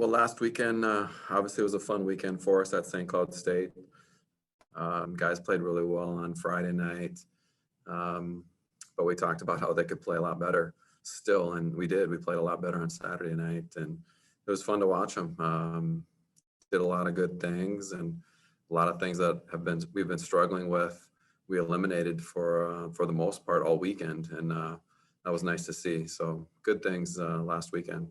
well, last weekend, obviously it was a fun weekend for us at St. Cloud State. Guys played really well on Friday night, but we talked about how they could play a lot better still, and we did. We played a lot better on Saturday night, and it was fun to watch them. Did a lot of good things, and a lot of things that we've been struggling with. We eliminated for the most part all weekend, and that was nice to see. So good things last weekend.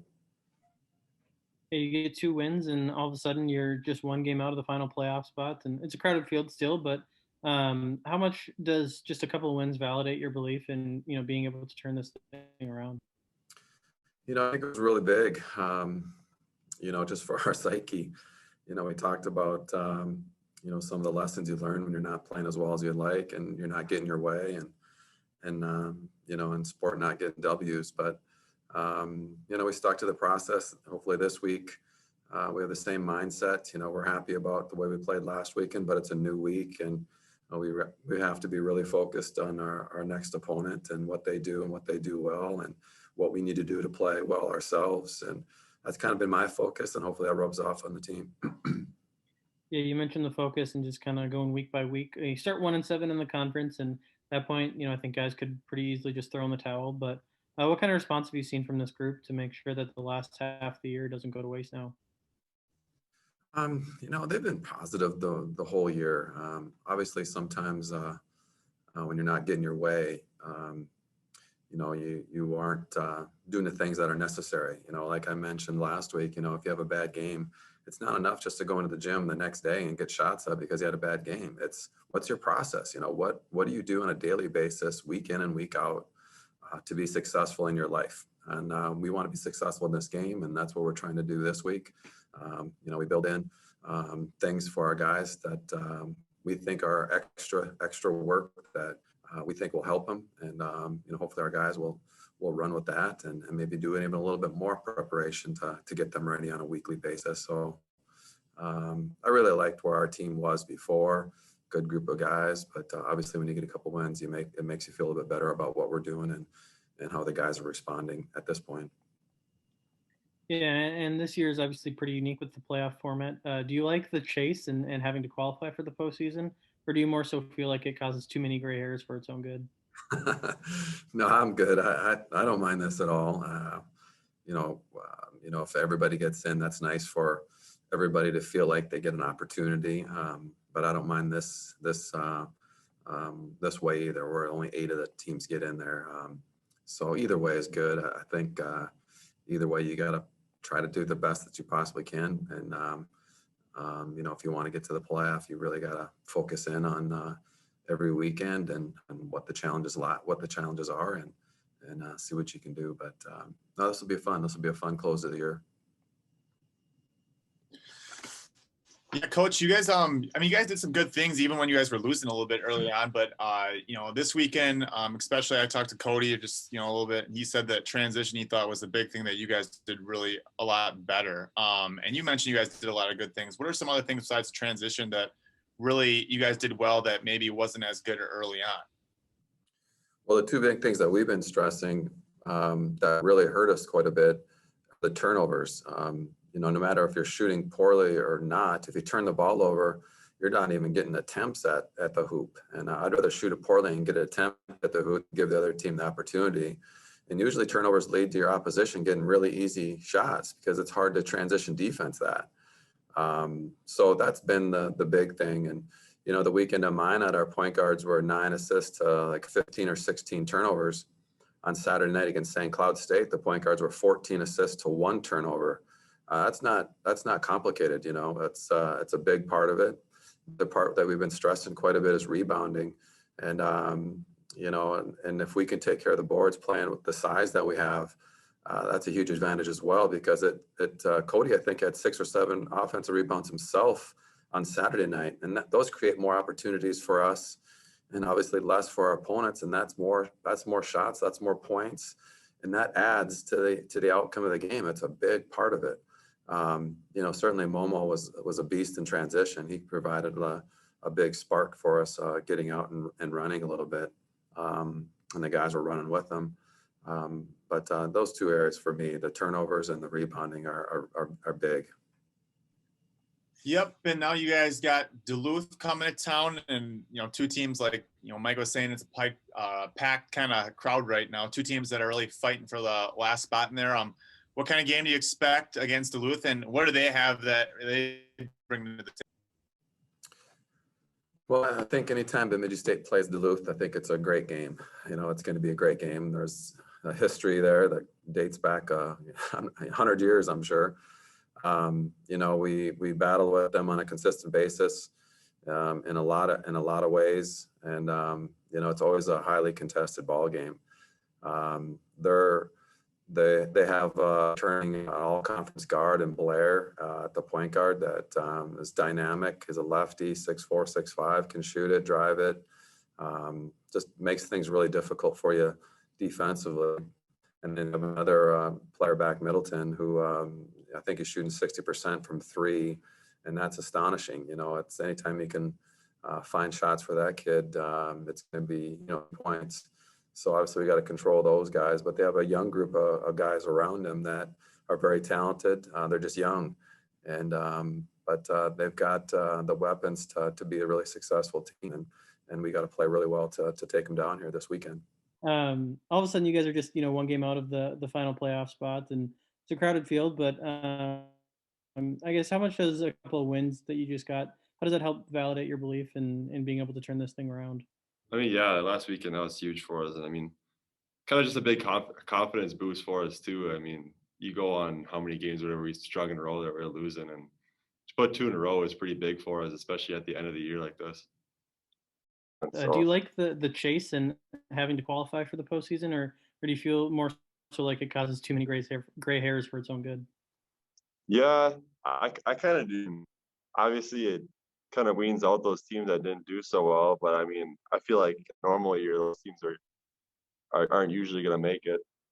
You get 2 wins, and all of a sudden you're just 1 game out of the final playoff spot, and it's a crowded field still. But how much does just a couple of wins validate your belief in being able to turn this thing around? I think it was really big. Just for our psyche. We talked about some of the lessons you learn when you're not playing as well as you'd like, and you're not getting your way, and in sport not getting W's, but. We stuck to the process. Hopefully this week we have the same mindset. We're happy about the way we played last weekend, but it's a new week, and we have to be really focused on our next opponent and what they do and what they do well and what we need to do to play well ourselves. And that's kind of been my focus, and hopefully that rubs off on the team. Yeah, you mentioned the focus and just kind of going week by week. You start 1-7 in the conference, and at that point, I think guys could pretty easily just throw in the towel. But what kind of response have you seen from this group to make sure that the last half of the year doesn't go to waste now? They've been positive the whole year. Obviously, sometimes when you're not getting your way, you aren't doing the things that are necessary. Like I mentioned last week, if you have a bad game, it's not enough just to go into the gym the next day and get shots up because you had a bad game. It's what's your process? What do you do on a daily basis, week in and week out, to be successful in your life? And we want to be successful in this game, and that's what we're trying to do this week. We build in things for our guys that we think are extra work that we think will help them, and hopefully our guys will run with that and maybe do even a little bit more preparation to get them ready on a weekly basis. So I really liked where our team was before. Good group of guys, but obviously when you get a couple wins, it makes you feel a little bit better about what we're doing and how the guys are responding at this point. Yeah, and this year is obviously pretty unique with the playoff format. Do you like the chase and having to qualify for the postseason, or do you more so feel like it causes too many gray hairs for its own good? No, I'm good. I don't mind this at all. If everybody gets in, that's nice for everybody to feel like they get an opportunity. But I don't mind this way either, where only 8 of the teams get in there. So either way is good. I think either way you got to try to do the best that you possibly can. And if you want to get to the playoff, you really got to focus in on every weekend and what the challenges are, and see what you can do. But no, this will be fun. This will be a fun close of the year. Yeah, Coach, you guys, you guys did some good things even when you guys were losing a little bit early on. But this weekend, especially, I talked to Cody just a little bit. And he said that transition he thought was the big thing that you guys did really a lot better. And you mentioned you guys did a lot of good things. What are some other things besides transition that really you guys did well that maybe wasn't as good early on? Well, the 2 big things that we've been stressing that really hurt us quite a bit, the turnovers. No matter if you're shooting poorly or not, if you turn the ball over, you're not even getting attempts at the hoop. And I'd rather shoot it poorly and get an attempt at the hoop, give the other team the opportunity. And usually turnovers lead to your opposition getting really easy shots because it's hard to transition defense that. So that's been the big thing. And, the weekend of mine at our point guards were 9 assists to like 15 or 16 turnovers. On Saturday night against St. Cloud State, the point guards were 14 assists to 1 turnover. That's not complicated. It's a big part of it. The part that we've been stressing quite a bit is rebounding, and and if we can take care of the boards playing with the size that we have, that's a huge advantage as well, because Cody, I think, had 6 or 7 offensive rebounds himself on Saturday night, and those create more opportunities for us, and obviously less for our opponents, and that's more shots, that's more points, and that adds to the outcome of the game. It's a big part of it. Certainly Momo was a beast in transition. He provided a big spark for us, getting out and running a little bit, and the guys were running with him. But those two areas for me, the turnovers and the rebounding are big. Yep. And now you guys got Duluth coming to town, and two teams like Mike was saying, it's a packed kind of crowd right now. Two teams that are really fighting for the last spot in there. What kind of game do you expect against Duluth, and what do they have that they bring to the table? Well, I think anytime Bemidji State plays Duluth, I think it's a great game. It's going to be a great game. There's a history there that dates back 100 years, I'm sure. We battle with them on a consistent basis in a lot of ways, and it's always a highly contested ball game. They have turning all-conference guard and Blair at the point guard that is dynamic. Is a lefty, 6'4", 6'5", can shoot it, drive it. Just makes things really difficult for you defensively. And then another player back, Middleton, who I think is shooting 60% from three, and that's astonishing. It's anytime you can find shots for that kid, it's going to be points. So obviously we got to control those guys, but they have a young group of guys around them that are very talented. They're just young, and but they've got the weapons to be a really successful team, and we got to play really well to take them down here this weekend. All of a sudden you guys are just one game out of the final playoff spot, and it's a crowded field, but I guess how much does a couple of wins that you just got, how does that help validate your belief in being able to turn this thing around? I mean, yeah, last weekend that was huge for us, and I mean, kind of just a big confidence boost for us too. I mean, you go on how many games, whatever we struck in a row that we're losing, and to put 2 in a row is pretty big for us, especially at the end of the year like this. Do you like the chase and having to qualify for the postseason, or do you feel more so like it causes too many gray hairs for its own good? Yeah, I kind of do. Obviously, it kind of weans out those teams that didn't do so well, but I mean, I feel like normally those teams aren't usually going to make it.